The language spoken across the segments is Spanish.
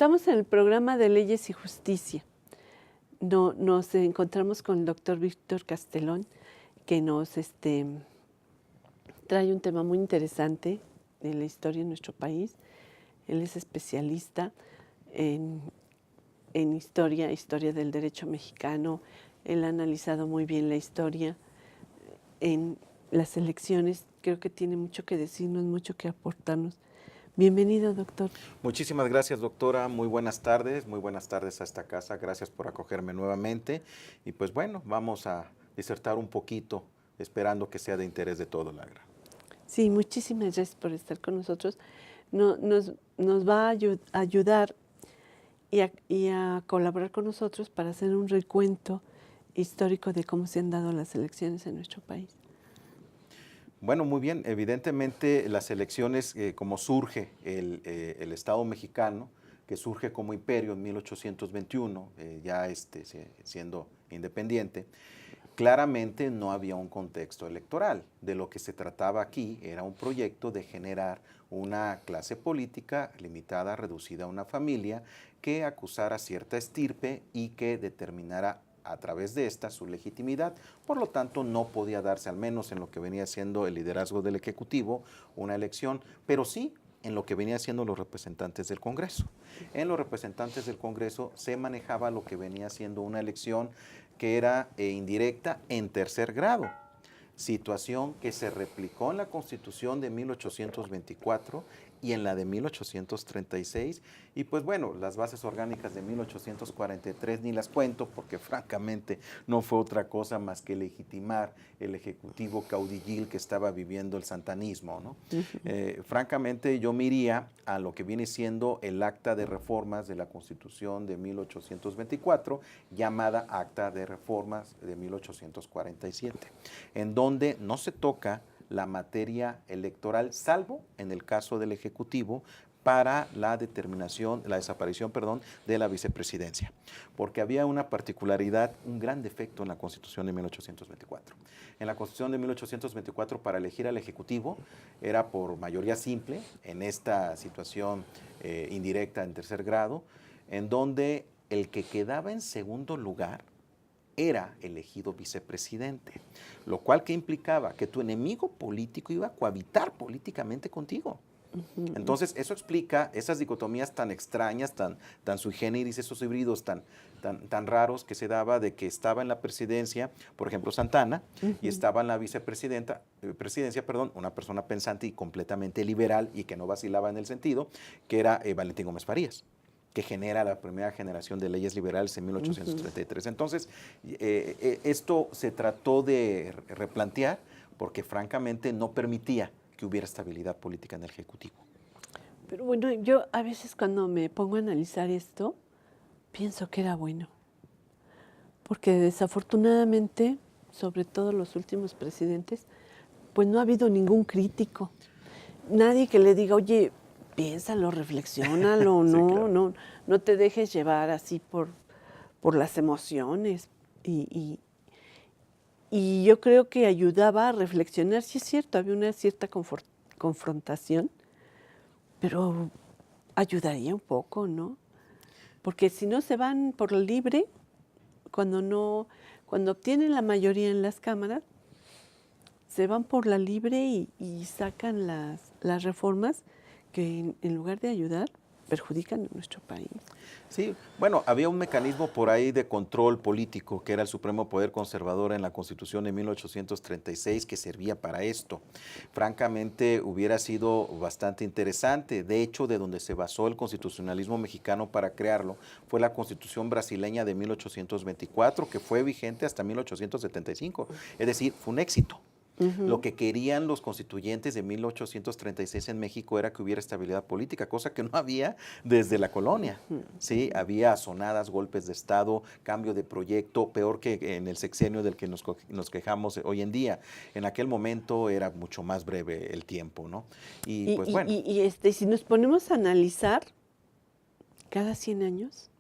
Estamos en el programa de Leyes y Justicia. Nos encontramos con el doctor Víctor Castelón, que nos trae un tema muy interesante de la historia de nuestro país. Él es especialista en historia del derecho mexicano. Él ha analizado muy bien la historia en las elecciones. Creo que tiene mucho que decirnos, mucho que aportarnos. Bienvenido, doctor. Muchísimas gracias, doctora. Muy buenas tardes a esta casa. Gracias por acogerme nuevamente. Y pues bueno, vamos a disertar un poquito, esperando que sea de interés de todo, Lagra. Sí, muchísimas gracias por estar con nosotros. Nos va a ayudar y a colaborar con nosotros para hacer un recuento histórico de cómo se han dado las elecciones en nuestro país. Bueno, muy bien. Evidentemente, las elecciones, como surge el Estado mexicano, que surge como imperio en 1821, ya siendo independiente, claramente no había un contexto electoral. De lo que se trataba aquí era un proyecto de generar una clase política limitada, reducida a una familia, que acusara cierta estirpe y que determinara a través de esta su legitimidad. Por lo tanto, no podía darse, al menos en lo que venía siendo el liderazgo del Ejecutivo, una elección, pero sí en lo que venía siendo los representantes del Congreso. En los representantes del Congreso se manejaba lo que venía siendo una elección que era indirecta en tercer grado, situación que se replicó en la Constitución de 1824 y en la de 1836, y pues bueno, las bases orgánicas de 1843 ni las cuento porque francamente no fue otra cosa más que legitimar el ejecutivo caudillil que estaba viviendo el santanismo, ¿no? Francamente yo me iría a lo que viene siendo el acta de reformas de la Constitución de 1824, llamada Acta de Reformas de 1847, en donde no se toca la materia electoral, salvo en el caso del Ejecutivo, para la desaparición de la vicepresidencia, porque había una particularidad, un gran defecto en la Constitución de 1824. En la Constitución de 1824, para elegir al Ejecutivo, era por mayoría simple, en esta situación indirecta en tercer grado, en donde el que quedaba en segundo lugar era elegido vicepresidente, lo cual que implicaba que tu enemigo político iba a cohabitar políticamente contigo. Entonces, eso explica esas dicotomías tan extrañas, tan sui generis, esos híbridos tan raros que se daba de que estaba en la presidencia, por ejemplo, Santana, y estaba en la presidencia, una persona pensante y completamente liberal y que no vacilaba en el sentido, que era Valentín Gómez Farías, que genera la primera generación de leyes liberales en 1833. Entonces, esto se trató de replantear porque francamente no permitía que hubiera estabilidad política en el Ejecutivo. Pero bueno, yo a veces cuando me pongo a analizar esto, pienso que era bueno, porque desafortunadamente, sobre todo los últimos presidentes, pues no ha habido ningún crítico, nadie que le diga, oye, piénsalo, reflexiónalo, Sí, no, claro. no te dejes llevar así por las emociones. Y yo creo que ayudaba a reflexionar. Sí es cierto, había una cierta confrontación, pero ayudaría un poco, ¿no? Porque si no se van por la libre, cuando obtienen la mayoría en las cámaras, se van por la libre y sacan las reformas que en lugar de ayudar, perjudican a nuestro país. Sí, bueno, había un mecanismo por ahí de control político que era el Supremo Poder Conservador en la Constitución de 1836 que servía para esto. Francamente, hubiera sido bastante interesante. De hecho, de donde se basó el constitucionalismo mexicano para crearlo fue la Constitución brasileña de 1824, que fue vigente hasta 1875. Es decir, fue un éxito. Lo que querían los constituyentes de 1836 en México era que hubiera estabilidad política, cosa que no había desde la colonia. Sí, había azonadas, golpes de Estado, cambio de proyecto, peor que en el sexenio del que nos quejamos hoy en día. En aquel momento era mucho más breve el tiempo, ¿no? Y pues bueno. Si nos ponemos a analizar, cada 100 años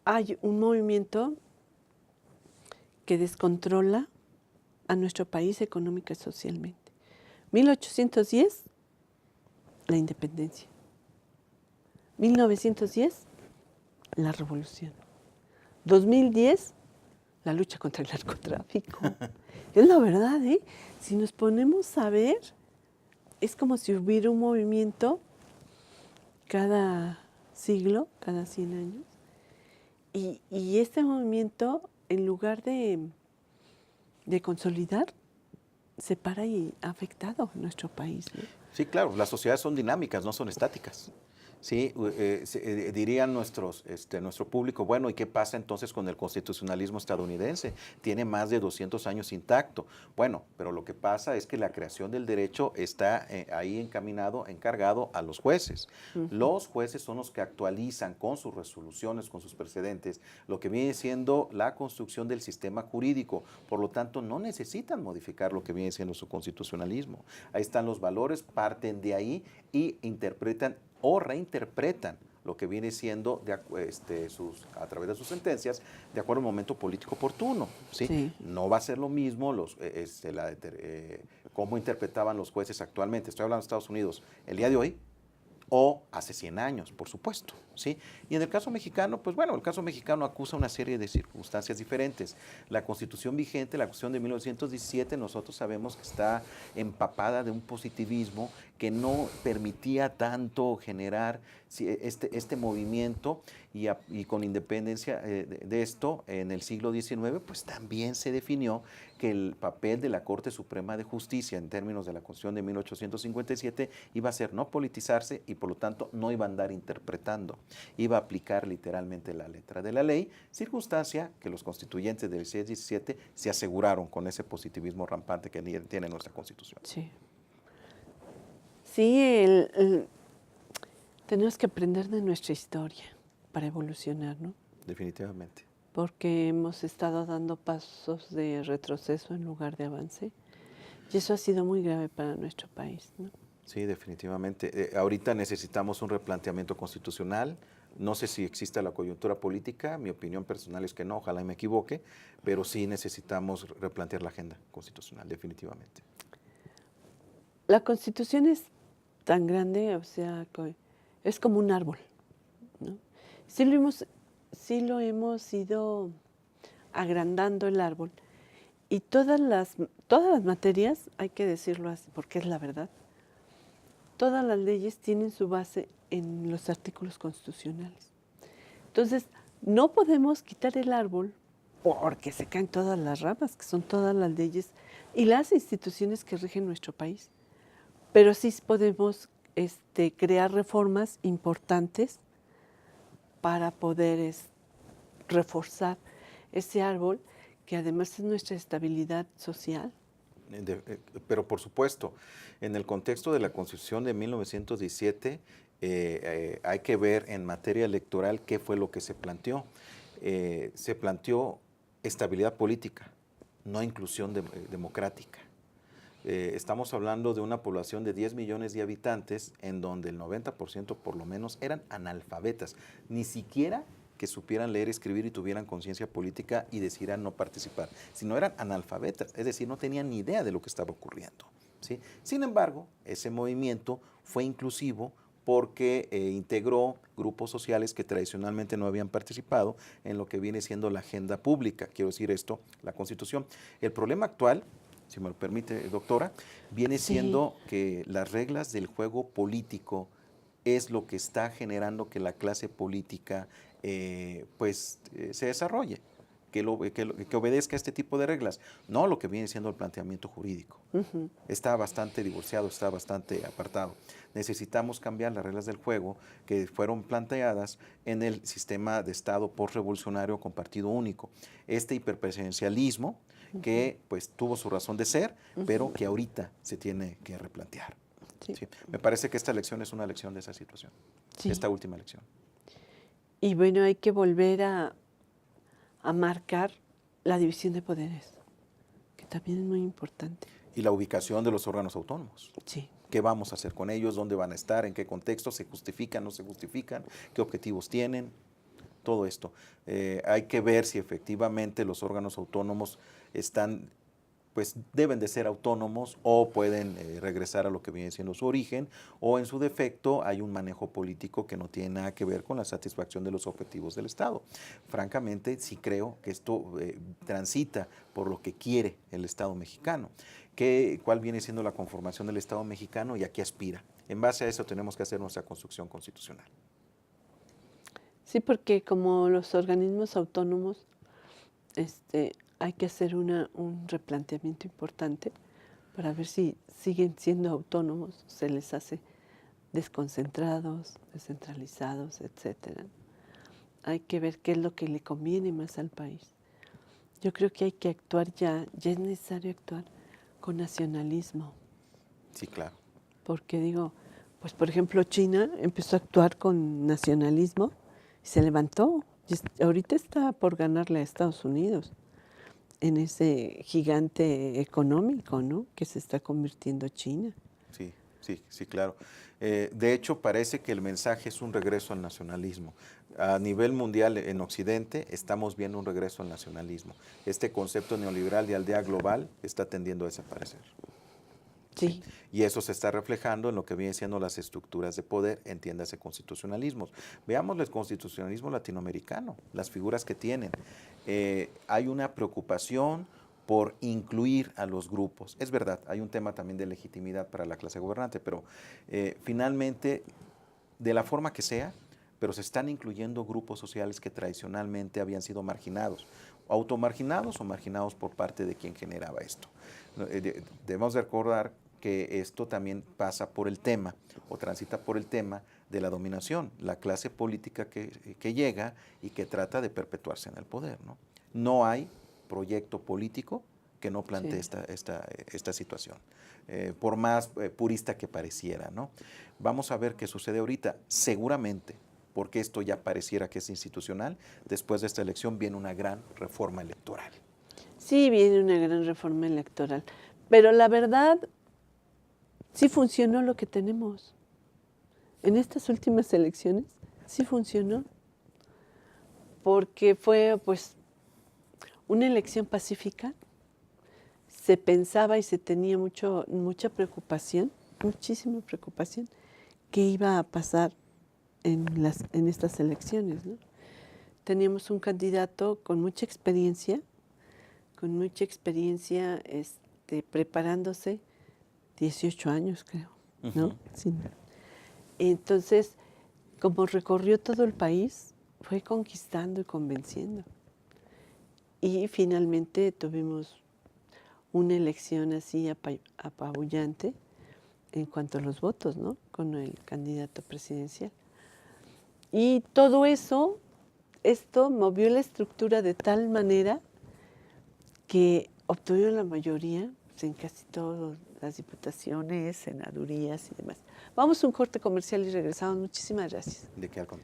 hay un movimiento que descontrola a nuestro país económica y socialmente. 1810, la independencia. 1910, la revolución. 2010, la lucha contra el narcotráfico. Es la verdad, ¿eh? Si nos ponemos a ver, es como si hubiera un movimiento cada siglo, cada 100 años. Y este movimiento, en lugar de consolidar, separa y ha afectado a nuestro país, ¿no? Sí, claro, las sociedades son dinámicas, no son estáticas. Sí, dirían nuestro público, bueno, ¿y qué pasa entonces con el constitucionalismo estadounidense? Tiene más de 200 años intacto. Bueno, pero lo que pasa es que la creación del derecho está ahí encargado a los jueces. Los jueces son los que actualizan con sus resoluciones, con sus precedentes, lo que viene siendo la construcción del sistema jurídico. Por lo tanto, no necesitan modificar lo que viene siendo su constitucionalismo. Ahí están los valores, parten de ahí y interpretan o reinterpretan lo que viene siendo a través de sus sentencias de acuerdo al momento político oportuno. ¿Sí? Sí. No va a ser lo mismo cómo interpretaban los jueces actualmente. Estoy hablando de Estados Unidos el día de hoy o hace 100 años, por supuesto. ¿Sí? Y en el caso mexicano, pues bueno, el caso mexicano acusa una serie de circunstancias diferentes. La Constitución vigente, la Constitución de 1917, nosotros sabemos que está empapada de un positivismo que no permitía tanto generar este movimiento y con independencia de esto, en el siglo XIX, pues también se definió que el papel de la Corte Suprema de Justicia en términos de la Constitución de 1857 iba a ser no politizarse y por lo tanto no iba a andar interpretando, iba a aplicar literalmente la letra de la ley, circunstancia que los constituyentes del 16-17 se aseguraron con ese positivismo rampante que tiene nuestra Constitución. Sí. Sí, tenemos que aprender de nuestra historia para evolucionar, ¿no? Definitivamente. Porque hemos estado dando pasos de retroceso en lugar de avance. Y eso ha sido muy grave para nuestro país, ¿no? Sí, definitivamente. Ahorita necesitamos un replanteamiento constitucional. No sé si existe la coyuntura política, mi opinión personal es que no, ojalá me equivoque, pero sí necesitamos replantear la agenda constitucional, definitivamente. La Constitución es tan grande, o sea, es como un árbol, ¿no? Sí lo hemos ido agrandando el árbol y todas las materias, hay que decirlo así, porque es la verdad, todas las leyes tienen su base en los artículos constitucionales. Entonces, no podemos quitar el árbol porque se caen todas las ramas, que son todas las leyes y las instituciones que rigen nuestro país. Pero sí podemos crear reformas importantes para poder reforzar ese árbol, que además es nuestra estabilidad social. Pero por supuesto, en el contexto de la Constitución de 1917, hay que ver en materia electoral qué fue lo que se planteó. Se planteó estabilidad política, no inclusión democrática. Estamos hablando de una población de 10 millones de habitantes en donde el 90% por lo menos eran analfabetas, ni siquiera que supieran leer, escribir y tuvieran conciencia política y decidieran no participar, sino eran analfabetas, es decir, no tenían ni idea de lo que estaba ocurriendo, ¿sí? Sin embargo, ese movimiento fue inclusivo porque integró grupos sociales que tradicionalmente no habían participado en lo que viene siendo la agenda pública, quiero decir esto, la Constitución. El problema actual, si me lo permite, doctora, viene siendo que las reglas del juego político es lo que está generando que la clase política se desarrolle, que obedezca a este tipo de reglas, no lo que viene siendo el planteamiento jurídico. Está bastante divorciado, está bastante apartado. Necesitamos cambiar las reglas del juego que fueron planteadas en el sistema de Estado postrevolucionario con partido único. Este hiperpresidencialismo que pues tuvo su razón de ser, pero que ahorita se tiene que replantear. Sí. ¿Sí? Me parece que esta elección es una lección de esa situación, esta última elección. Y bueno, hay que volver a marcar la división de poderes, que también es muy importante. Y la ubicación de los órganos autónomos. Sí. ¿Qué vamos a hacer con ellos? ¿Dónde van a estar? ¿En qué contexto? ¿Se justifican? ¿No se justifican? ¿Qué objetivos tienen? Todo esto. Hay que ver si efectivamente los órganos autónomos están pues deben de ser autónomos o pueden regresar a lo que viene siendo su origen, o en su defecto hay un manejo político que no tiene nada que ver con la satisfacción de los objetivos del Estado. Francamente, sí creo que esto transita por lo que quiere el Estado mexicano. ¿Cuál viene siendo la conformación del Estado mexicano y a qué aspira? En base a eso tenemos que hacer nuestra construcción constitucional. Sí, porque como los organismos autónomos, hay que hacer un replanteamiento importante para ver si siguen siendo autónomos, se les hace desconcentrados, descentralizados, etcétera. Hay que ver qué es lo que le conviene más al país. Yo creo que hay que actuar ya es necesario actuar con nacionalismo. Sí, claro. Porque digo, pues por ejemplo China empezó a actuar con nacionalismo y se levantó. Y ahorita está por ganarle a Estados Unidos en ese gigante económico, ¿no?, que se está convirtiendo China. Sí, claro. De hecho, parece que el mensaje es un regreso al nacionalismo. A nivel mundial, en Occidente, estamos viendo un regreso al nacionalismo. Este concepto neoliberal de aldea global está tendiendo a desaparecer. Sí. Y eso se está reflejando en lo que vienen siendo las estructuras de poder, entiéndase constitucionalismos. Veamos el constitucionalismo latinoamericano, las figuras que tienen. Hay una preocupación por incluir a los grupos. Es verdad, hay un tema también de legitimidad para la clase gobernante, pero finalmente, de la forma que sea, pero se están incluyendo grupos sociales que tradicionalmente habían sido marginados, automarginados o marginados por parte de quien generaba esto. Debemos recordar que esto también pasa por el tema, o transita por el tema de la dominación, la clase política que llega y que trata de perpetuarse en el poder, ¿no? No hay proyecto político que no plantee esta situación, por más purista que pareciera, ¿no? Vamos a ver qué sucede ahorita. Seguramente, porque esto ya pareciera que es institucional, después de esta elección viene una gran reforma electoral. Sí, viene una gran reforma electoral, pero la verdad, sí funcionó lo que tenemos. En estas últimas elecciones, sí funcionó, porque fue, pues, una elección pacífica. Se pensaba y se tenía mucha preocupación, muchísima preocupación, qué iba a pasar en estas elecciones, ¿no? Teníamos un candidato con mucha experiencia, preparándose 18 años, creo, ¿no? Uh-huh. Sí. Entonces, como recorrió todo el país, fue conquistando y convenciendo. Y finalmente tuvimos una elección así apabullante en cuanto a los votos, ¿no?, con el candidato presidencial. Y todo esto movió la estructura de tal manera que obtuvieron la mayoría, pues, en casi todas las diputaciones, senadurías y demás. Vamos a un corte comercial y regresamos. Muchísimas gracias. ¿De qué al contrario?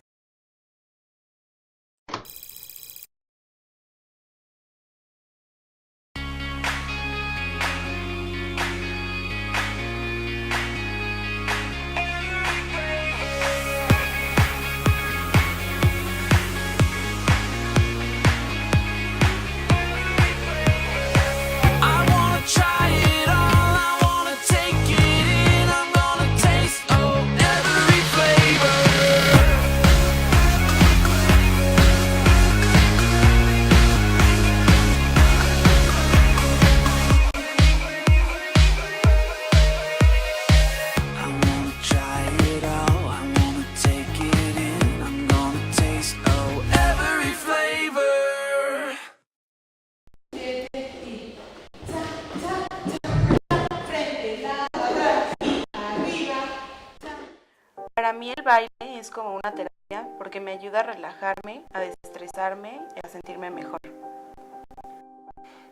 Para mí el baile es como una terapia porque me ayuda a relajarme, a desestresarme y a sentirme mejor.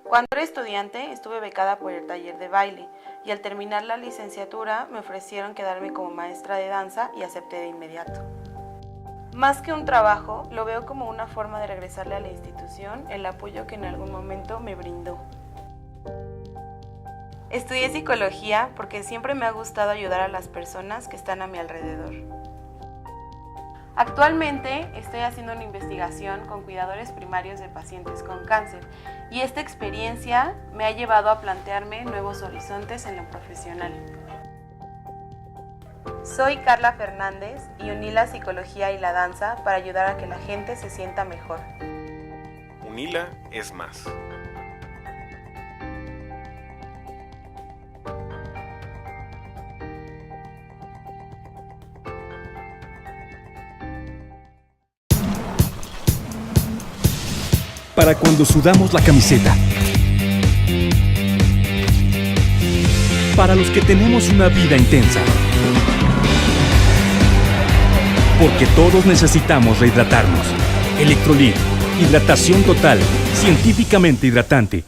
Cuando era estudiante estuve becada por el taller de baile y al terminar la licenciatura me ofrecieron quedarme como maestra de danza y acepté de inmediato. Más que un trabajo, lo veo como una forma de regresarle a la institución el apoyo que en algún momento me brindó. Estudié psicología porque siempre me ha gustado ayudar a las personas que están a mi alrededor. Actualmente estoy haciendo una investigación con cuidadores primarios de pacientes con cáncer y esta experiencia me ha llevado a plantearme nuevos horizontes en lo profesional. Soy Carla Fernández y uní la psicología y la danza para ayudar a que la gente se sienta mejor. UNILA es más. Para cuando sudamos la camiseta. Para los que tenemos una vida intensa. Porque todos necesitamos rehidratarnos. Electrolit, hidratación total, científicamente hidratante.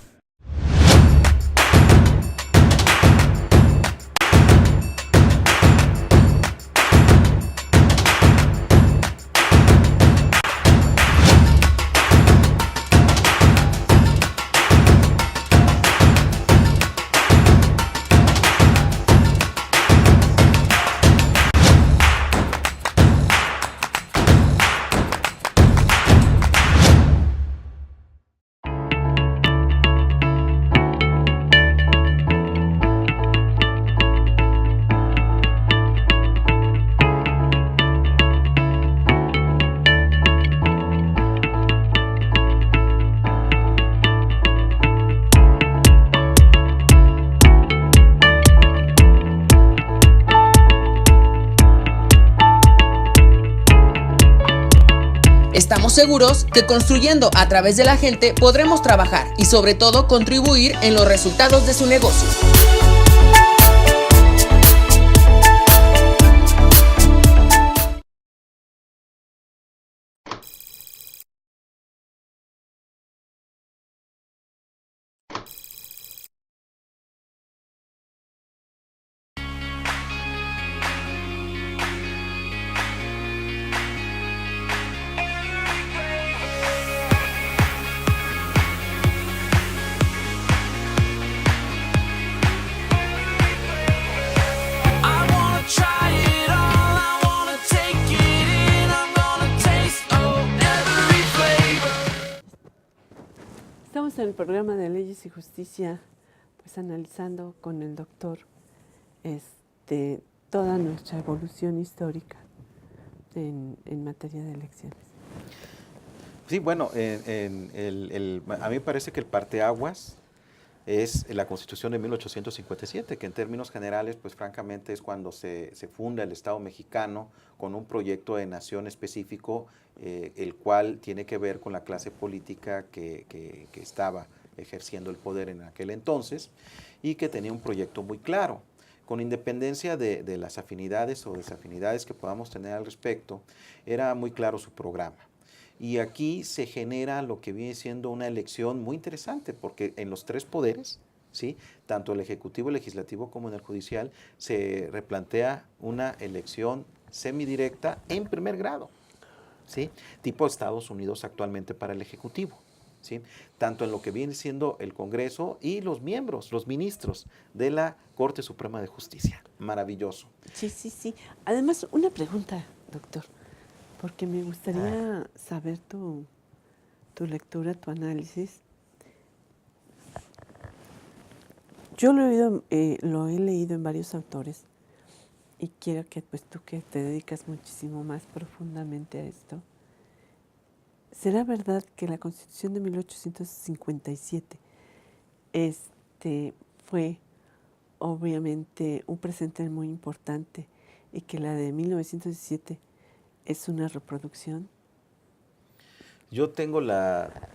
Estamos seguros que construyendo a través de la gente podremos trabajar y sobre todo contribuir en los resultados de su negocio. Estamos en el programa de Leyes y Justicia, pues analizando con el doctor toda nuestra evolución histórica en materia de elecciones. Sí, bueno, a mí me parece que el parteaguas es la Constitución de 1857, que en términos generales, pues francamente es cuando se funda el Estado mexicano con un proyecto de nación específico, el cual tiene que ver con la clase política que estaba ejerciendo el poder en aquel entonces y que tenía un proyecto muy claro. Con independencia de las afinidades o desafinidades que podamos tener al respecto, era muy claro su programa. Y aquí se genera lo que viene siendo una elección muy interesante, porque en los tres poderes, ¿sí?, tanto el ejecutivo, el legislativo como en el judicial, se replantea una elección semidirecta en primer grado, ¿sí?, tipo Estados Unidos actualmente para el ejecutivo, ¿sí?, tanto en lo que viene siendo el Congreso y los miembros, los ministros de la Corte Suprema de Justicia. Maravilloso. Sí, sí, sí. Además, una pregunta, doctor, porque me gustaría saber tu lectura, tu análisis. Yo lo he leído en varios autores y quiero que pues tú que te dedicas muchísimo más profundamente a esto, ¿será verdad que la Constitución de 1857 fue obviamente un presente muy importante y que la de 1917 es una reproducción? Yo tengo la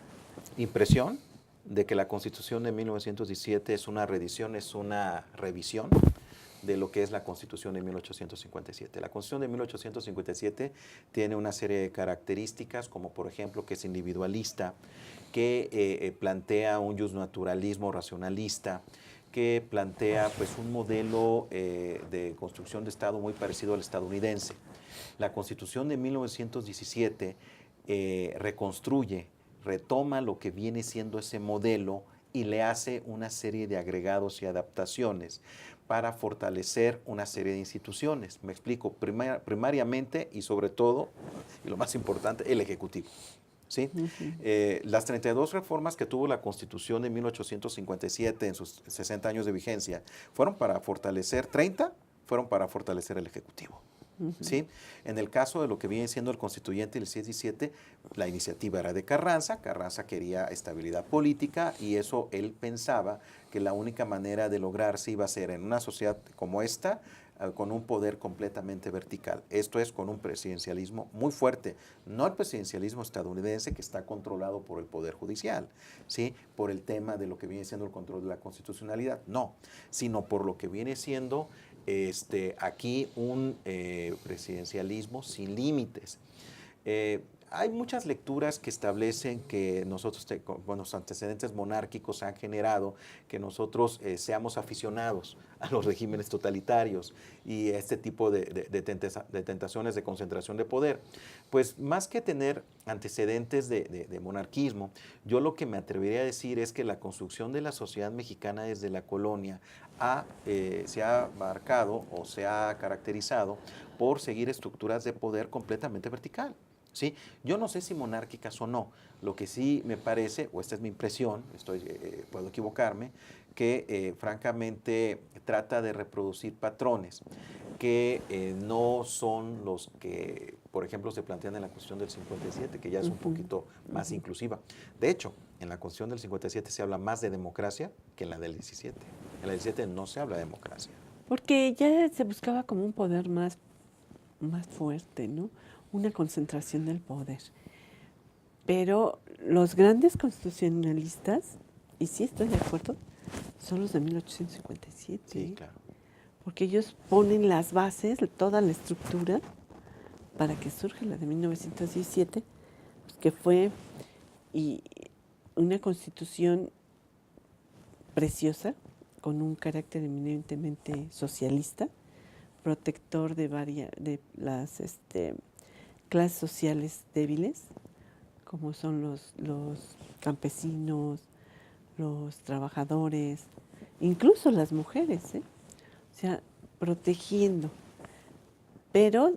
impresión de que la Constitución de 1917 es una reedición, es una revisión de lo que es la Constitución de 1857. La Constitución de 1857 tiene una serie de características, como por ejemplo que es individualista, que plantea un justnaturalismo racionalista, que plantea pues un modelo de construcción de Estado muy parecido al estadounidense. La Constitución de 1917 reconstruye, retoma lo que viene siendo ese modelo y le hace una serie de agregados y adaptaciones para fortalecer una serie de instituciones. Me explico, primariamente y sobre todo, y lo más importante, el Ejecutivo. ¿Sí? Las 32 reformas que tuvo la Constitución de 1857 en sus 60 años de vigencia fueron para fortalecer, 30 fueron para fortalecer el Ejecutivo. ¿Sí? En el caso de lo que viene siendo el constituyente del 17, la iniciativa era de Carranza. Carranza quería estabilidad política y eso él pensaba que la única manera de lograrse iba a ser en una sociedad como esta, con un poder completamente vertical. Esto es, con un presidencialismo muy fuerte, no el presidencialismo estadounidense que está controlado por el Poder Judicial, ¿sí? Por el tema de lo que viene siendo el control de la constitucionalidad, no, sino por lo que viene siendo aquí un presidencialismo sin límites. Hay muchas lecturas que establecen que nosotros, los antecedentes monárquicos han generado que nosotros seamos aficionados a los regímenes totalitarios y este tipo de tentaciones de concentración de poder. Pues más que tener antecedentes de monarquismo, yo lo que me atrevería a decir es que la construcción de la sociedad mexicana desde la colonia se ha marcado o se ha caracterizado por seguir estructuras de poder completamente vertical. ¿Sí? Yo no sé si monárquicas o no. Lo que sí me parece, o esta es mi impresión, puedo equivocarme, que francamente trata de reproducir patrones que no son los que, por ejemplo, se plantean en la Constitución del 57, que ya es un poquito más inclusiva. De hecho, en la Constitución del 57 se habla más de democracia que en la del 17. En la del 17 no se habla de democracia. Porque ya se buscaba como un poder más fuerte, ¿no? Una concentración del poder. Pero los grandes constitucionalistas, y sí estoy de acuerdo, son los de 1857. Sí, claro. Porque ellos ponen las bases, toda la estructura, para que surja la de 1917, pues, que fue una constitución preciosa, con un carácter eminentemente socialista, protector de las clases sociales débiles, como son los campesinos, los trabajadores, incluso las mujeres, o sea, protegiendo. Pero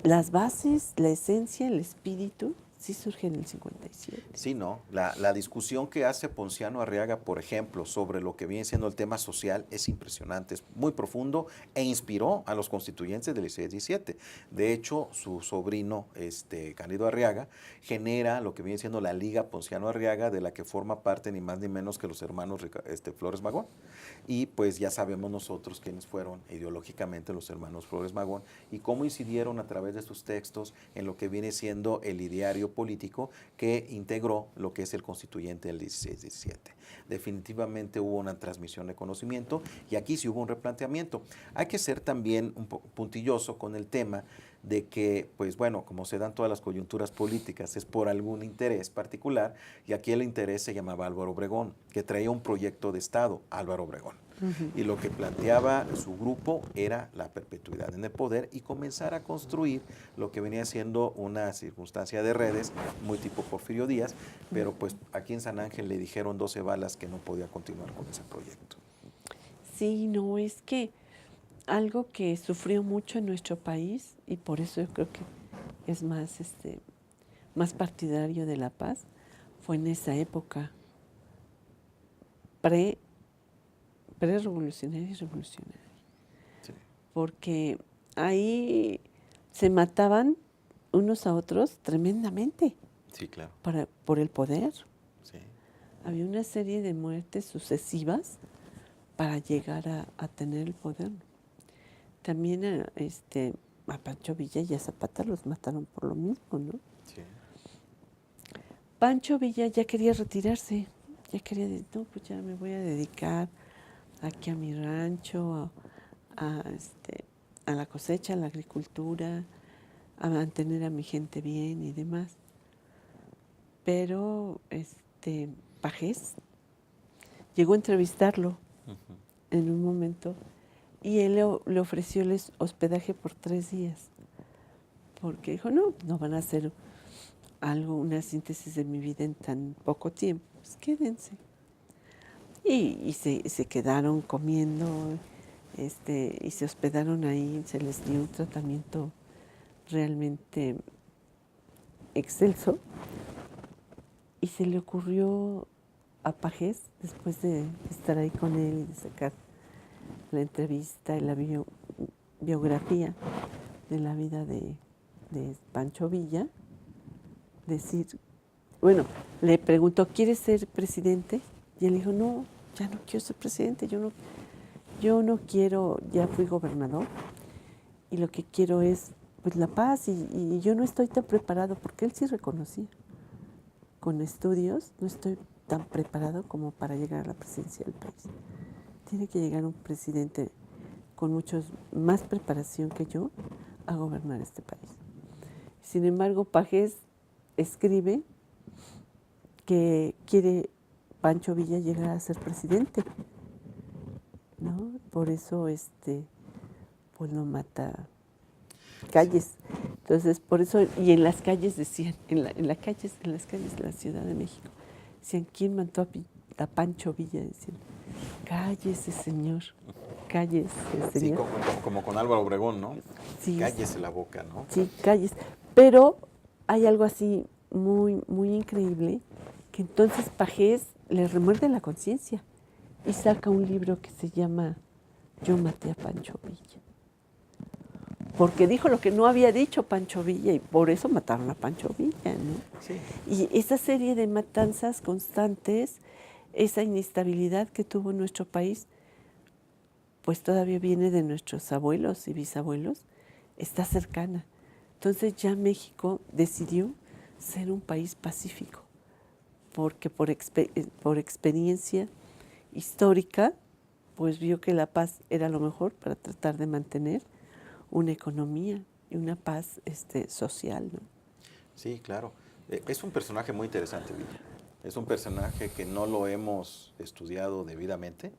las bases, la esencia, el espíritu, sí surge en el 57. Sí, no. La discusión que hace Ponciano Arriaga, por ejemplo, sobre lo que viene siendo el tema social es impresionante, es muy profundo e inspiró a los constituyentes del 17. De hecho, su sobrino, Cándido Arriaga, genera lo que viene siendo la Liga Ponciano Arriaga, de la que forma parte ni más ni menos que los hermanos Flores Magón. Y pues ya sabemos nosotros quiénes fueron ideológicamente los hermanos Flores Magón y cómo incidieron a través de sus textos en lo que viene siendo el ideario político que integró lo que es el constituyente del 16-17. Definitivamente hubo una transmisión de conocimiento y aquí sí hubo un replanteamiento. Hay que ser también un puntilloso con el tema de que, pues bueno, como se dan todas las coyunturas políticas, es por algún interés particular, y aquí el interés se llamaba Álvaro Obregón, que traía un proyecto de Estado, Álvaro Obregón. Y lo que planteaba su grupo era la perpetuidad en el poder y comenzar a construir lo que venía siendo una circunstancia de redes muy tipo Porfirio Díaz, pero pues aquí en San Ángel le dijeron 12 balas que no podía continuar con ese proyecto. Sí, no, es que algo que sufrió mucho en nuestro país, y por eso yo creo que es más partidario de la paz, fue en esa época pre-revolucionaria y revolucionaria. Sí. Porque ahí se mataban unos a otros tremendamente. Sí, claro. Por el poder. Sí. Había una serie de muertes sucesivas para llegar a tener el poder. También a Pancho Villa y a Zapata los mataron por lo mismo, ¿no? Sí. Pancho Villa ya quería retirarse, ya quería decir, no, pues ya me voy a dedicar aquí a mi rancho, a la cosecha, a la agricultura, a mantener a mi gente bien y demás. Pero Pajés llegó a entrevistarlo en un momento y él le ofreció hospedaje por 3 días, porque dijo, no van a hacer una síntesis de mi vida en tan poco tiempo, pues quédense. y se quedaron comiendo, y se hospedaron ahí, se les dio un tratamiento realmente excelso, y se le ocurrió a Pagés, después de estar ahí con él y de sacar la entrevista y la biografía de la vida de Pancho Villa, decir, bueno, le preguntó, ¿quieres ser presidente? Y él dijo, no, ya no quiero ser presidente, yo no quiero, ya fui gobernador y lo que quiero es pues la paz y yo no estoy tan preparado, porque él sí reconocía, con estudios no estoy tan preparado como para llegar a la presidencia del país. Tiene que llegar un presidente con mucho más preparación que yo a gobernar este país. Sin embargo, Pagés escribe que quiere Pancho Villa llegar a ser presidente, ¿no? Por eso pues lo mata Calles. Entonces, por eso, y en las calles decían, en las calles de la Ciudad de México, decían, ¿quién mató a Pancho Villa? Decían, cállese, señor, cállese, señor. Sí, como con Álvaro Obregón, ¿no? Sí, Cállese la boca, ¿no? sí, calles. Pero hay algo así muy, muy increíble, que entonces Pagés le remuerde la conciencia y saca un libro que se llama Yo maté a Pancho Villa. Porque dijo lo que no había dicho Pancho Villa y por eso mataron a Pancho Villa, ¿no? Sí. Y esa serie de matanzas constantes, esa inestabilidad que tuvo nuestro país, pues todavía viene de nuestros abuelos y bisabuelos, está cercana. Entonces ya México decidió ser un país pacífico, porque por experiencia histórica, pues vio que la paz era lo mejor para tratar de mantener una economía y una paz social, ¿no? Sí, claro. Es un personaje muy interesante, Villa. Es un personaje que no lo hemos estudiado debidamente,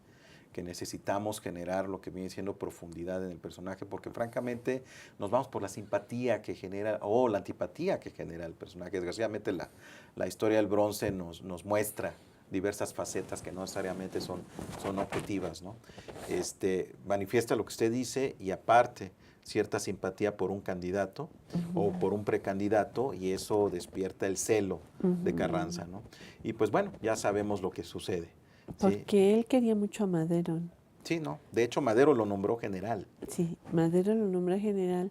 que necesitamos generar lo que viene siendo profundidad en el personaje, porque francamente nos vamos por la simpatía que genera, o la antipatía que genera el personaje. Desgraciadamente la historia del bronce nos muestra diversas facetas que no necesariamente son objetivas, ¿no? Manifiesta lo que usted dice y aparte cierta simpatía por un candidato o por un precandidato, y eso despierta el celo de Carranza, ¿no? Y pues bueno, ya sabemos lo que sucede. Porque él quería mucho a Madero. Sí, no. De hecho, Madero lo nombró general. Sí, Madero lo nombra general.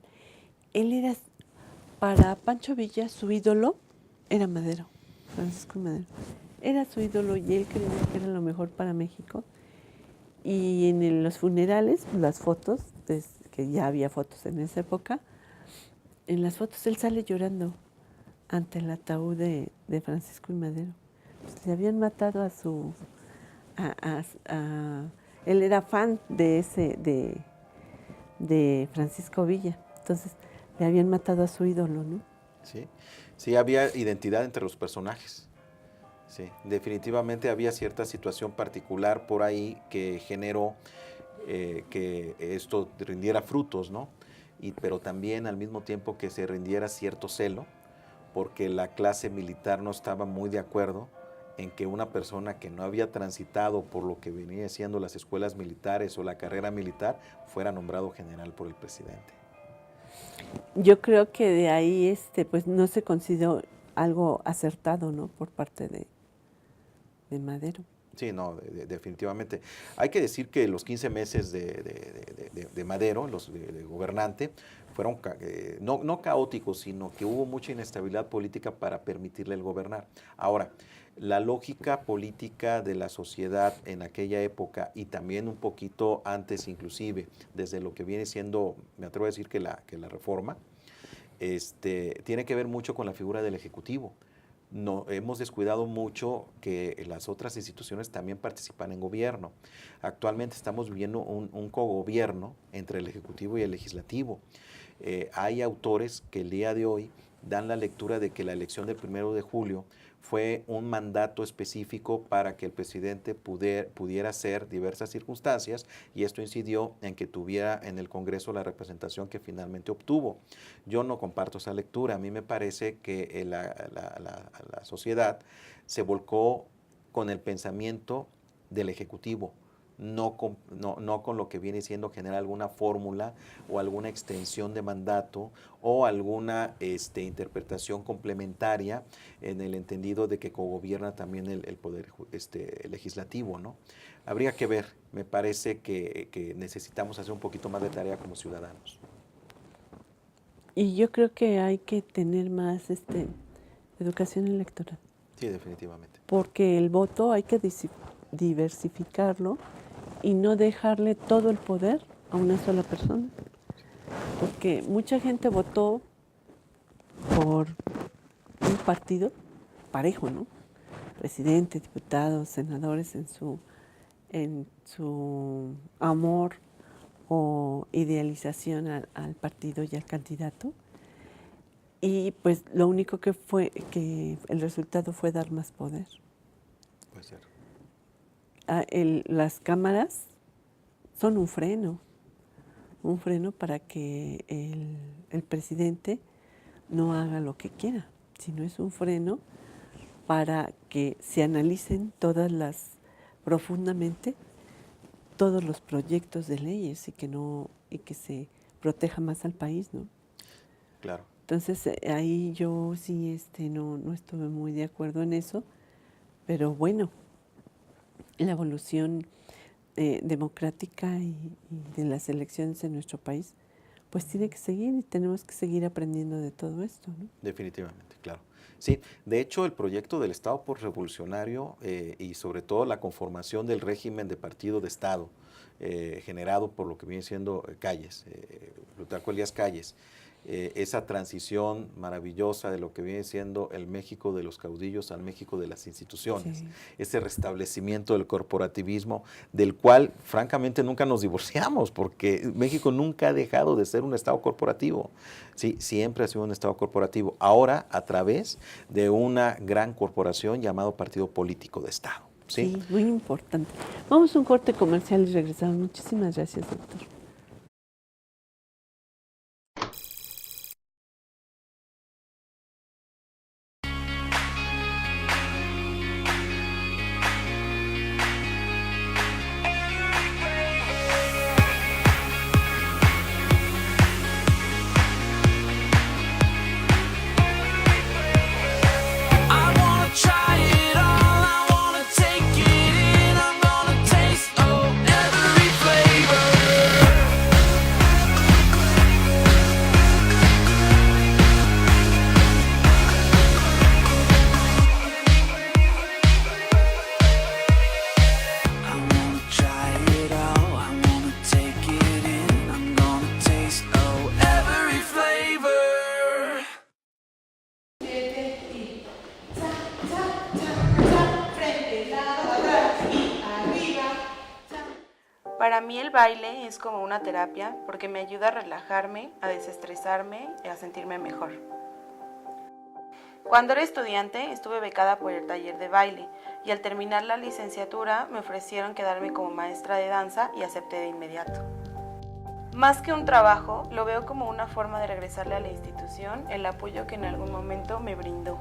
Él era, para Pancho Villa, su ídolo era Madero, Francisco Madero. Era su ídolo y él creía que era lo mejor para México. Y en los funerales, las fotos, que ya había fotos en esa época, en las fotos él sale llorando ante el ataúd de Francisco y Madero. Pues le habían matado a su... él era fan de Francisco Villa, entonces le habían matado a su ídolo, ¿no? Sí, sí había identidad entre los personajes. Sí, definitivamente había cierta situación particular por ahí que generó que esto rindiera frutos, ¿no? Pero también al mismo tiempo que se rindiera cierto celo, porque la clase militar no estaba muy de acuerdo en que una persona que no había transitado por lo que venía siendo las escuelas militares o la carrera militar fuera nombrado general por el presidente. Yo creo que de ahí pues no se consideró algo acertado, ¿no? Por parte de Madero. Sí, no, definitivamente. Hay que decir que los 15 meses de Madero, los de gobernante, fueron no caóticos, sino que hubo mucha inestabilidad política para permitirle el gobernar. Ahora, la lógica política de la sociedad en aquella época y también un poquito antes inclusive, desde lo que viene siendo, me atrevo a decir que la reforma, tiene que ver mucho con la figura del Ejecutivo. No, hemos descuidado mucho que las otras instituciones también participan en gobierno. Actualmente estamos viviendo un cogobierno entre el Ejecutivo y el Legislativo. Hay autores que el día de hoy dan la lectura de que la elección del 1 de julio fue un mandato específico para que el presidente pudiera hacer diversas circunstancias, y esto incidió en que tuviera en el Congreso la representación que finalmente obtuvo. Yo no comparto esa lectura. A mí me parece que la sociedad se volcó con el pensamiento del Ejecutivo, no con lo que viene siendo generar alguna fórmula o alguna extensión de mandato o alguna interpretación complementaria en el entendido de que cogobierna también el poder legislativo, ¿no? Habría que ver, me parece que necesitamos hacer un poquito más de tarea como ciudadanos. Y yo creo que hay que tener más educación electoral. Sí, definitivamente. Porque el voto hay que diversificarlo y no dejarle todo el poder a una sola persona. Porque mucha gente votó por un partido parejo, ¿no? Presidente, diputados, senadores en su amor o idealización al partido y al candidato. Y pues lo único que el resultado fue dar más poder. Puede ser. Las cámaras son un freno para que el presidente no haga lo que quiera, sino es un freno para que se analicen profundamente todos los proyectos de leyes y que se proteja más al país, ¿no? Claro. Entonces ahí yo sí no estuve muy de acuerdo en eso, pero bueno, la evolución democrática y de las elecciones en nuestro país, pues tiene que seguir y tenemos que seguir aprendiendo de todo esto, ¿no? Definitivamente, claro. Sí, de hecho el proyecto del Estado postrevolucionario y sobre todo la conformación del régimen de partido de Estado generado por lo que viene siendo Plutarco Elías Calles, esa transición maravillosa de lo que viene siendo el México de los caudillos al México de las instituciones, sí. Ese restablecimiento del corporativismo del cual francamente nunca nos divorciamos porque México nunca ha dejado de ser un Estado corporativo, sí, siempre ha sido un Estado corporativo, ahora a través de una gran corporación llamado Partido Político de Estado. Sí, sí, muy importante. Vamos a un corte comercial y regresamos. Muchísimas gracias, doctor. Para mí el baile es como una terapia porque me ayuda a relajarme, a desestresarme y a sentirme mejor. Cuando era estudiante estuve becada por el taller de baile y al terminar la licenciatura me ofrecieron quedarme como maestra de danza y acepté de inmediato. Más que un trabajo, lo veo como una forma de regresarle a la institución el apoyo que en algún momento me brindó.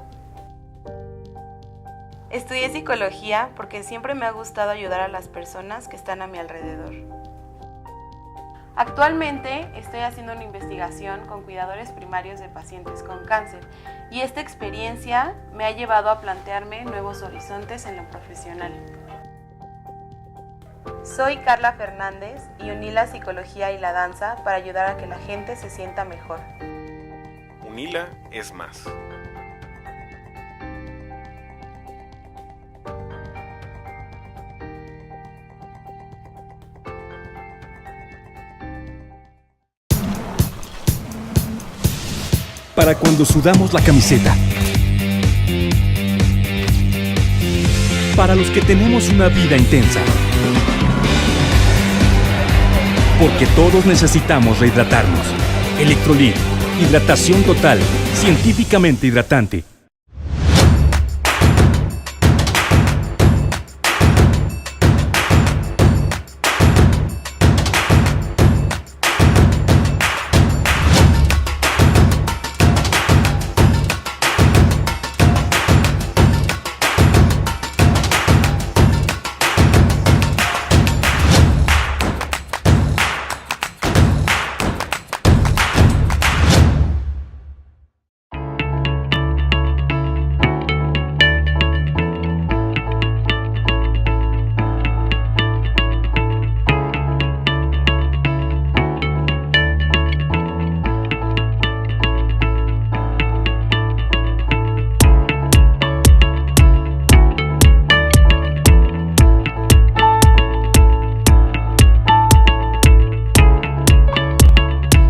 Estudié psicología porque siempre me ha gustado ayudar a las personas que están a mi alrededor. Actualmente estoy haciendo una investigación con cuidadores primarios de pacientes con cáncer y esta experiencia me ha llevado a plantearme nuevos horizontes en lo profesional. Soy Carla Fernández y uní la psicología y la danza para ayudar a que la gente se sienta mejor. Unila es más. Para cuando sudamos la camiseta. Para los que tenemos una vida intensa. Porque todos necesitamos rehidratarnos. Electrolit, hidratación total, científicamente hidratante.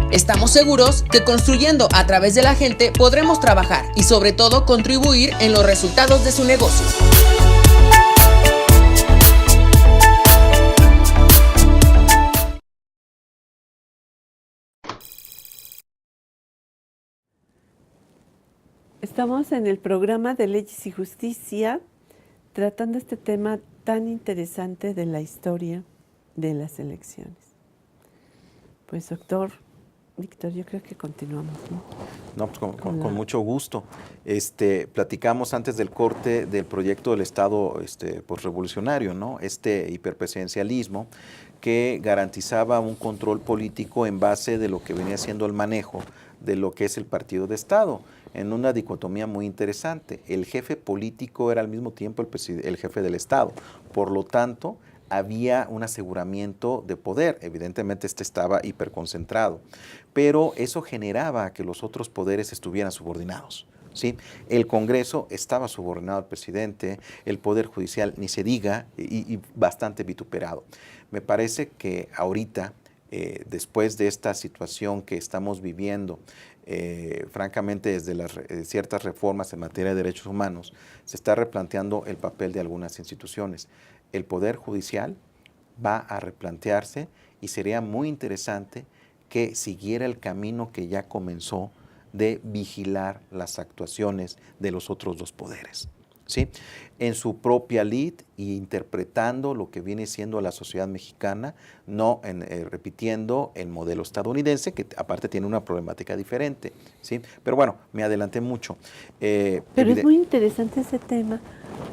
Estamos seguros que construyendo a través de la gente podremos trabajar y sobre todo contribuir en los resultados de su negocio. Estamos en el programa de Leyes y Justicia tratando este tema tan interesante de la historia de las elecciones. Pues doctor Víctor, yo creo que continuamos, ¿no? No, pues con mucho gusto. Platicamos antes del corte del proyecto del Estado posrevolucionario, ¿no? Hiperpresidencialismo que garantizaba un control político en base de lo que venía siendo el manejo de lo que es el partido de Estado, en una dicotomía muy interesante. El jefe político era al mismo tiempo el jefe del Estado. Por lo tanto, había un aseguramiento de poder. Evidentemente estaba hiperconcentrado, pero eso generaba que los otros poderes estuvieran subordinados, ¿sí? El Congreso estaba subordinado al presidente, el Poder Judicial ni se diga, y bastante vituperado. Me parece que ahorita, después de esta situación que estamos viviendo, francamente desde ciertas reformas en materia de derechos humanos, se está replanteando el papel de algunas instituciones. El Poder Judicial va a replantearse y sería muy interesante que siguiera el camino que ya comenzó de vigilar las actuaciones de los otros dos poderes, ¿sí? En su propia lid y interpretando lo que viene siendo la sociedad mexicana, no repitiendo el modelo estadounidense, que aparte tiene una problemática diferente, ¿sí? Pero bueno, me adelanté mucho. Pero es muy interesante ese tema,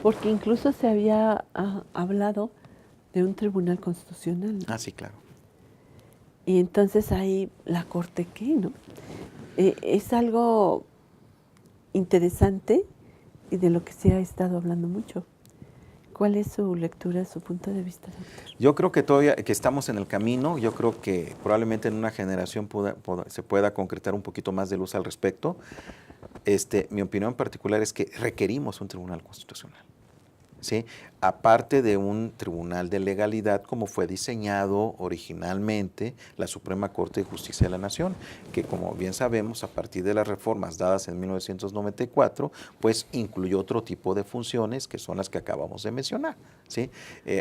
porque incluso se había hablado de un tribunal constitucional, ¿no? Ah, sí, claro. Y entonces ahí la Corte, ¿qué, no? Es algo interesante y de lo que se ha estado hablando mucho. ¿Cuál es su lectura, su punto de vista, doctor? Yo creo que todavía que estamos en el camino. Yo creo que probablemente en una generación se pueda concretar un poquito más de luz al respecto. Mi opinión particular es que requerimos un tribunal constitucional, ¿sí? Aparte de un tribunal de legalidad como fue diseñado originalmente la Suprema Corte de Justicia de la Nación, que como bien sabemos, a partir de las reformas dadas en 1994, pues incluyó otro tipo de funciones que son las que acabamos de mencionar, ¿sí?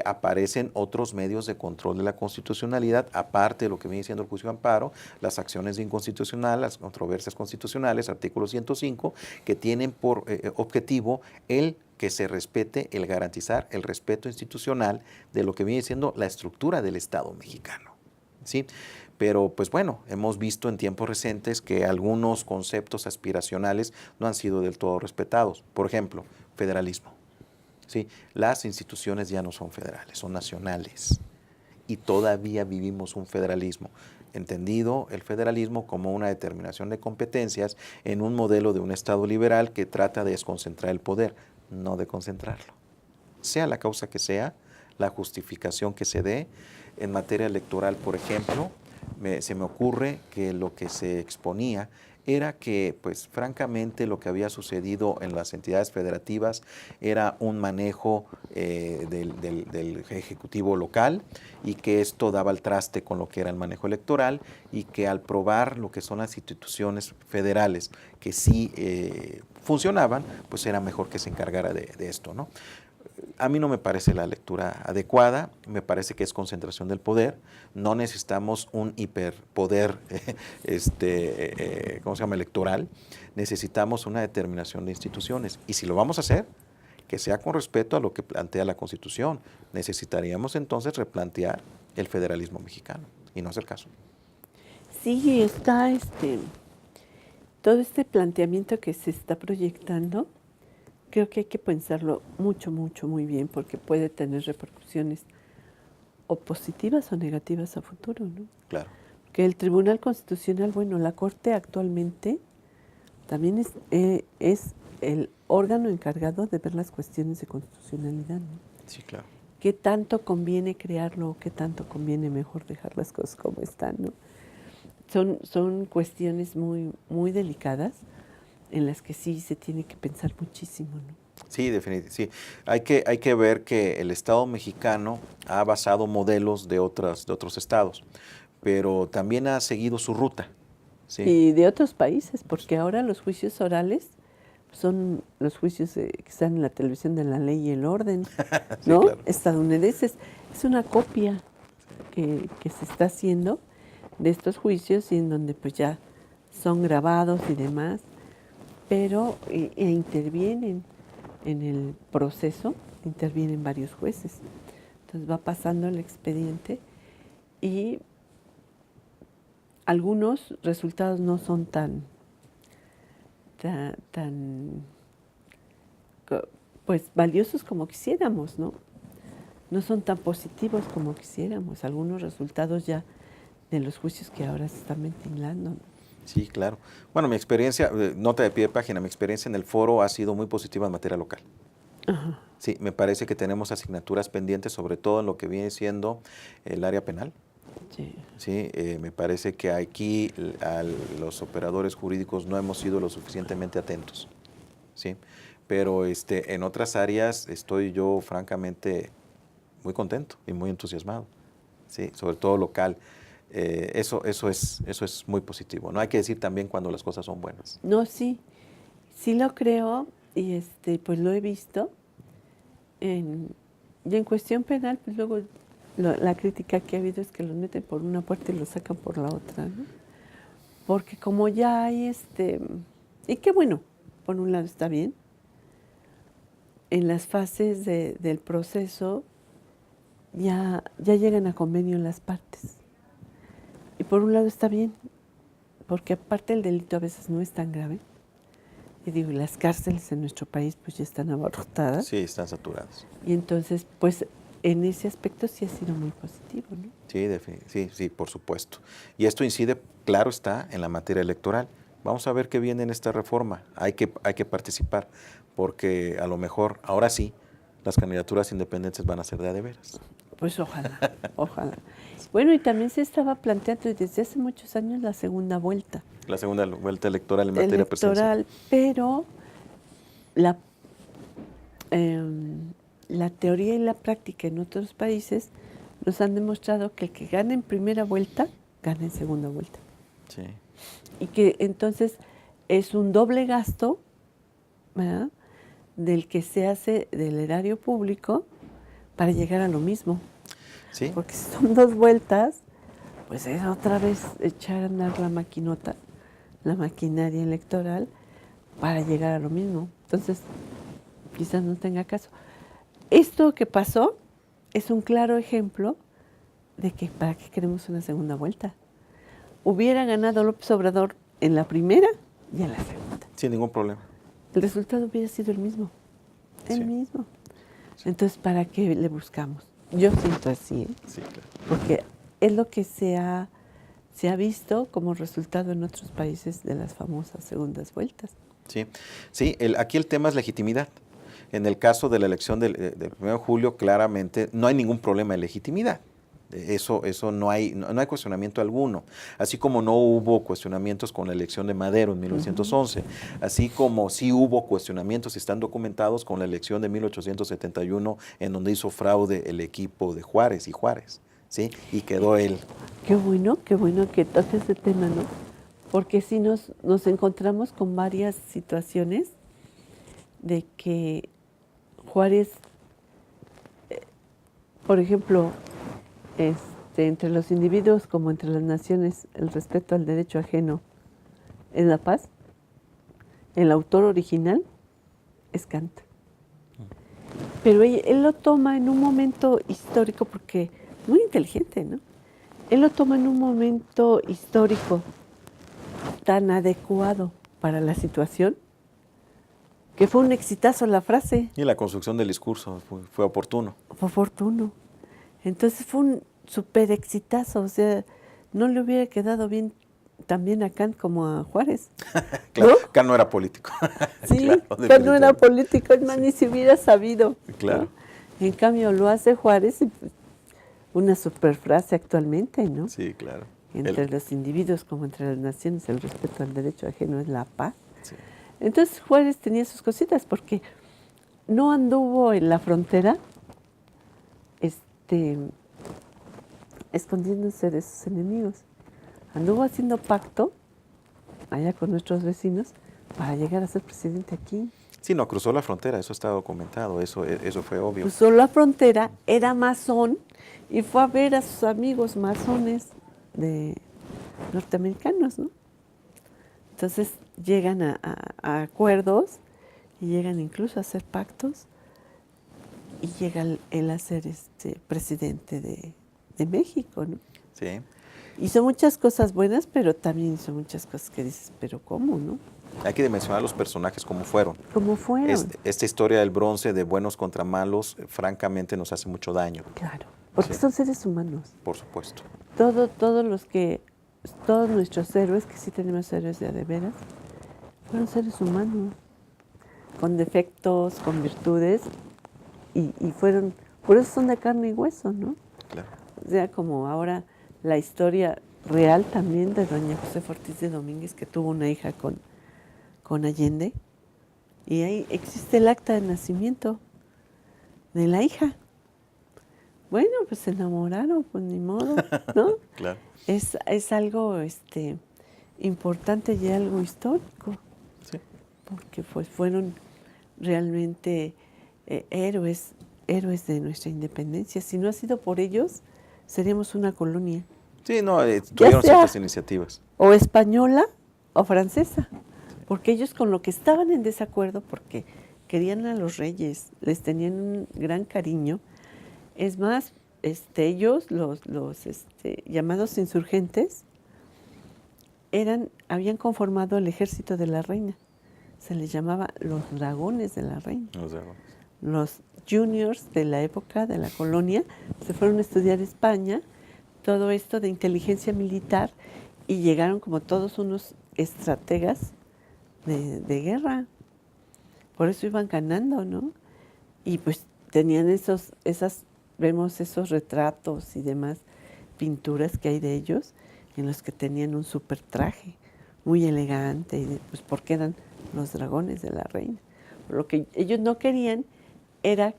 Aparecen otros medios de control de la constitucionalidad, aparte de lo que viene siendo el juicio de amparo, las acciones de inconstitucional, las controversias constitucionales, artículo 105, que tienen por objetivo que se respete, el garantizar el respeto institucional de lo que viene siendo la estructura del Estado mexicano, ¿sí? Pero pues bueno, hemos visto en tiempos recientes que algunos conceptos aspiracionales no han sido del todo respetados. Por ejemplo, federalismo, ¿sí? Las instituciones ya no son federales, son nacionales y todavía vivimos un federalismo. Entendido el federalismo como una determinación de competencias en un modelo de un Estado liberal que trata de desconcentrar el poder, no de concentrarlo. Sea la causa que sea, la justificación que se dé. En materia electoral, por ejemplo, se me ocurre que lo que se exponía era que, pues francamente, lo que había sucedido en las entidades federativas era un manejo del Ejecutivo local y que esto daba el traste con lo que era el manejo electoral y que al probar lo que son las instituciones federales que sí funcionaban, pues era mejor que se encargara de esto, ¿no? A mí no me parece la lectura adecuada, me parece que es concentración del poder, no necesitamos un hiperpoder electoral, necesitamos una determinación de instituciones y si lo vamos a hacer, que sea con respeto a lo que plantea la Constitución, necesitaríamos entonces replantear el federalismo mexicano y no es el caso. Sí, está todo este planteamiento que se está proyectando. Creo que hay que pensarlo muy bien, porque puede tener repercusiones o positivas o negativas a futuro, ¿no? Claro. Que el Tribunal Constitucional, bueno, la Corte actualmente también es el órgano encargado de ver las cuestiones de constitucionalidad, ¿no? Sí, claro. ¿Qué tanto conviene crearlo o qué tanto conviene mejor dejar las cosas como están, ¿no? Son cuestiones muy delicadas, en las que sí se tiene que pensar muchísimo, ¿no? Sí, definitivamente, sí. Hay que ver que el Estado mexicano ha basado modelos de otros estados, pero también ha seguido su ruta, Sí. Y de otros países, porque ahora los juicios orales son los juicios que están en la televisión de La Ley y el Orden, Sí, ¿no? claro. Estadounidenses. Es una copia que se está haciendo de estos juicios y en donde pues ya son grabados y demás, pero intervienen en el proceso, intervienen varios jueces. Entonces va pasando el expediente y algunos resultados no son tan pues valiosos como quisiéramos, ¿no? No son tan positivos como quisiéramos. Algunos resultados ya de los juicios que ahora se están ventilando, ¿no? Sí, claro. Bueno, mi experiencia, nota de pie de página, mi experiencia en el foro ha sido muy positiva en materia local. Ajá. Sí, me parece que tenemos asignaturas pendientes, sobre todo en lo que viene siendo el área penal. Sí. Sí, me parece que aquí los operadores jurídicos no hemos sido lo suficientemente atentos. Sí, pero en otras áreas estoy yo francamente muy contento y muy entusiasmado. Sí, sobre todo local. Eso es muy positivo. No hay que decir también cuando las cosas son buenas. No, sí, sí lo creo y pues lo he visto. Y en cuestión penal, pues luego la crítica que ha habido es que los meten por una puerta y los sacan por la otra, ¿no? Porque como ya hay y qué bueno, por un lado está bien, en las fases del proceso ya llegan a convenio las partes. Y por un lado está bien, porque aparte el delito a veces no es tan grave. Y digo, las cárceles en nuestro país pues ya están abarrotadas. Sí, están saturadas. Y entonces, pues en ese aspecto sí ha sido muy positivo, ¿no? Sí, por supuesto. Y esto incide, claro está, en la materia electoral. Vamos a ver qué viene en esta reforma. Hay que participar, porque a lo mejor, ahora sí, las candidaturas independientes van a ser de a de veras. Pues ojalá, ojalá. Bueno, y también se estaba planteando desde hace muchos años la segunda vuelta. La segunda vuelta electoral en materia presidencial. Pero la teoría y la práctica en otros países nos han demostrado que el que gana en primera vuelta, gana en segunda vuelta. Sí. Y que entonces es un doble gasto, ¿verdad?, del que se hace del erario público para llegar a lo mismo. Sí. Porque si son dos vueltas, pues es otra vez echar a andar la maquinota, la maquinaria electoral, para llegar a lo mismo. Entonces, quizás no tenga caso. Esto que pasó es un claro ejemplo de que para qué queremos una segunda vuelta. Hubiera ganado López Obrador en la primera y en la segunda. Sin ningún problema. El resultado hubiera sido el mismo. El mismo. Entonces, ¿para qué le buscamos? Yo siento así, ¿eh? Sí, claro. Porque es lo que se ha visto como resultado en otros países de las famosas segundas vueltas. Sí, aquí el tema es legitimidad. En el caso de la elección del 1 de julio, claramente no hay ningún problema de legitimidad. Eso no hay cuestionamiento alguno. Así como no hubo cuestionamientos con la elección de Madero en 1911, así como sí hubo cuestionamientos y están documentados con la elección de 1871, en donde hizo fraude el equipo de Juárez y Juárez, ¿sí? Y quedó él. Qué bueno que toques ese tema, ¿no? Porque sí nos encontramos con varias situaciones de que Juárez, por ejemplo, entre los individuos como entre las naciones, el respeto al derecho ajeno es la paz. El autor original es Kant. Pero él lo toma en un momento histórico, porque muy inteligente, ¿no? Él lo toma en un momento histórico tan adecuado para la situación, que fue un exitazo la frase. Y la construcción del discurso fue oportuno. Fue oportuno. Entonces fue un súper exitazo, o sea, no le hubiera quedado bien también a Kant como a Juárez. Claro, ¿no? Kant no era político. Sí, claro, Kant no era político, es más, ni se hubiera sabido. Claro. ¿No? En cambio lo hace Juárez, y pues, una super frase actualmente, ¿no? Sí, claro. Entre los individuos como entre las naciones, el respeto al derecho ajeno es la paz. Sí. Entonces Juárez tenía sus cositas, porque no anduvo en la frontera escondiéndose de sus enemigos. Anduvo haciendo pacto allá con nuestros vecinos para llegar a ser presidente aquí. Sí, no, cruzó la frontera, eso está documentado, eso fue obvio. Cruzó la frontera, era masón y fue a ver a sus amigos masones norteamericanos, ¿no? Entonces llegan a acuerdos y llegan incluso a hacer pactos y llega él a ser presidente de México, ¿no? Sí. Hizo muchas cosas buenas, pero también hizo muchas cosas que dices, pero ¿cómo, no? Hay que mencionar los personajes como fueron. ¿Cómo fueron? Esta historia del bronce de buenos contra malos, francamente nos hace mucho daño. Claro, porque Sí. son seres humanos. Por supuesto. Todos nuestros héroes, que sí tenemos héroes de veras, fueron seres humanos, con defectos, con virtudes, y fueron, por eso son de carne y hueso, ¿no? Claro. O sea, como ahora la historia real también de doña Josefa Ortiz de Domínguez, que tuvo una hija con Allende, y ahí existe el acta de nacimiento de la hija. Bueno, pues se enamoraron, pues ni modo, ¿no? Claro. Es algo importante y algo histórico, Sí. porque pues fueron realmente héroes de nuestra independencia. Si no ha sido por ellos, seríamos una colonia, Sí, no, tuvieron sea- ciertas iniciativas. o española o francesa, porque ellos con lo que estaban en desacuerdo, porque querían a los reyes, les tenían un gran cariño. Es más, ellos, los llamados insurgentes, habían conformado el ejército de la reina. Se les llamaba los dragones de la reina. Los dragones. Los juniors de la época de la colonia se fueron a estudiar a España, todo esto de inteligencia militar, y llegaron como todos unos estrategas de guerra. Por eso iban ganando, ¿no? Y pues tenían vemos esos retratos y demás pinturas que hay de ellos, en los que tenían un súper traje muy elegante, y pues porque eran los dragones de la reina. Lo que ellos no querían era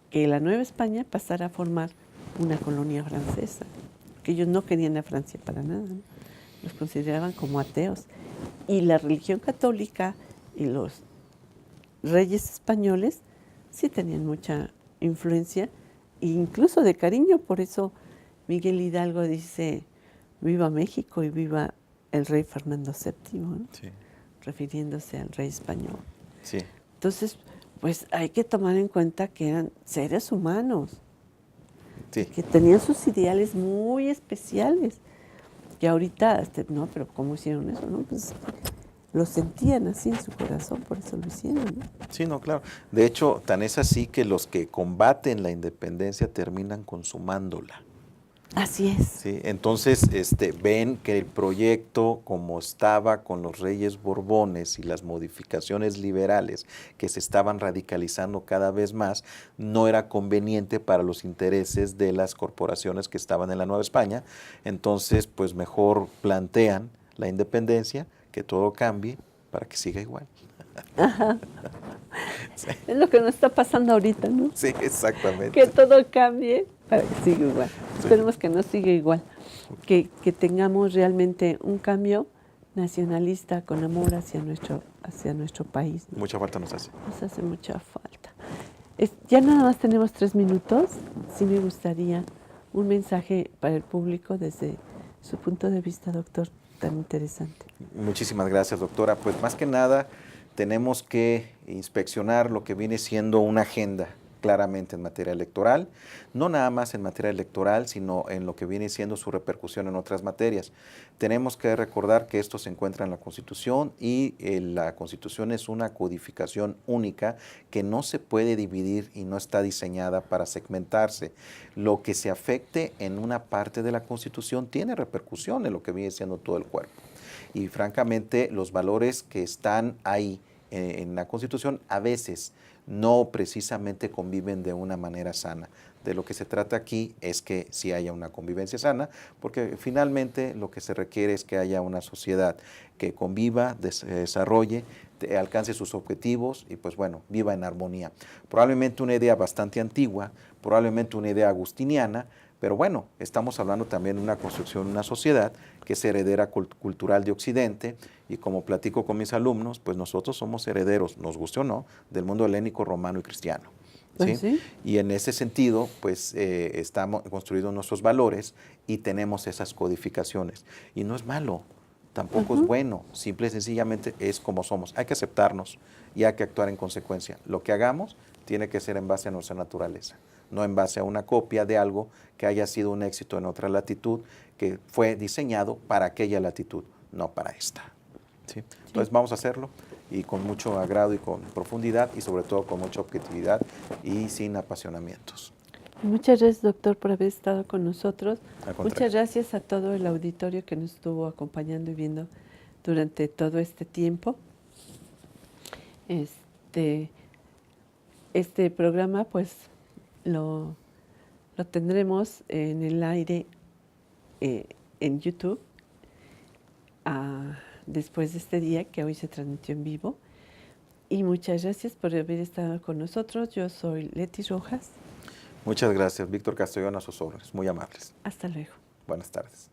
que la Nueva España pasara a formar una colonia francesa, que ellos no querían a Francia para nada, ¿no? Los consideraban como ateos. Y la religión católica y los reyes españoles sí tenían mucha influencia, e incluso de cariño. Por eso Miguel Hidalgo dice, viva México y viva el rey Fernando VII, ¿no? Sí. Refiriéndose al rey español. Sí. Entonces, pues hay que tomar en cuenta que eran seres humanos, Sí. que tenían sus ideales muy especiales, que ahorita, no, pero ¿cómo hicieron eso? No, pues lo sentían así en su corazón, por eso lo hicieron, ¿no? Sí, no, claro. De hecho, tan es así que los que combaten la independencia terminan consumándola. Así es. ¿Sí? Entonces, ven que el proyecto, como estaba con los reyes Borbones y las modificaciones liberales que se estaban radicalizando cada vez más, no era conveniente para los intereses de las corporaciones que estaban en la Nueva España. Entonces, pues mejor plantean la independencia, que todo cambie para que siga igual. Es lo que nos está pasando ahorita, ¿no? Sí, exactamente. Que todo cambie para que siga igual. Sí. Esperemos que no siga igual, que tengamos realmente un cambio nacionalista con amor hacia nuestro país, ¿no? Mucha falta nos hace. Nos hace mucha falta. Ya nada más tenemos 3 minutos. Sí me gustaría un mensaje para el público desde su punto de vista, doctor, tan interesante. Muchísimas gracias, doctora. Pues más que nada tenemos que inspeccionar lo que viene siendo una agenda claramente en materia electoral, no nada más en materia electoral, sino en lo que viene siendo su repercusión en otras materias. Tenemos que recordar que esto se encuentra en la Constitución y la Constitución es una codificación única que no se puede dividir y no está diseñada para segmentarse. Lo que se afecte en una parte de la Constitución tiene repercusión en lo que viene siendo todo el cuerpo. Y francamente, los valores que están ahí en la Constitución a veces no precisamente conviven de una manera sana. De lo que se trata aquí es que sí haya una convivencia sana, porque finalmente lo que se requiere es que haya una sociedad que conviva, se desarrolle, alcance sus objetivos y pues bueno, viva en armonía. Probablemente una idea bastante antigua, probablemente una idea agustiniana, Pero bueno, estamos hablando también de una construcción, una sociedad que es heredera cultural de Occidente, y como platico con mis alumnos, pues nosotros somos herederos, nos guste o no, del mundo helénico, romano y cristiano. ¿Sí? Sí. Y en ese sentido, pues estamos construidos nuestros valores y tenemos esas codificaciones. Y no es malo, tampoco es bueno, simple y sencillamente es como somos. Hay que aceptarnos y hay que actuar en consecuencia. Lo que hagamos tiene que ser en base a nuestra naturaleza, no en base a una copia de algo que haya sido un éxito en otra latitud, que fue diseñado para aquella latitud, no para esta. ¿Sí? Entonces vamos a hacerlo, y con mucho agrado y con profundidad, y sobre todo con mucha objetividad y sin apasionamientos. Muchas gracias, doctor, por haber estado con nosotros. Al contrario. Muchas gracias a todo el auditorio que nos estuvo acompañando y viendo durante todo este tiempo. Este programa, pues, lo tendremos en el aire en YouTube después de este día que hoy se transmitió en vivo. Y muchas gracias por haber estado con nosotros. Yo soy Leti Rojas. Muchas gracias, Víctor Castellón, a sus órdenes, muy amables. Hasta luego. Buenas tardes.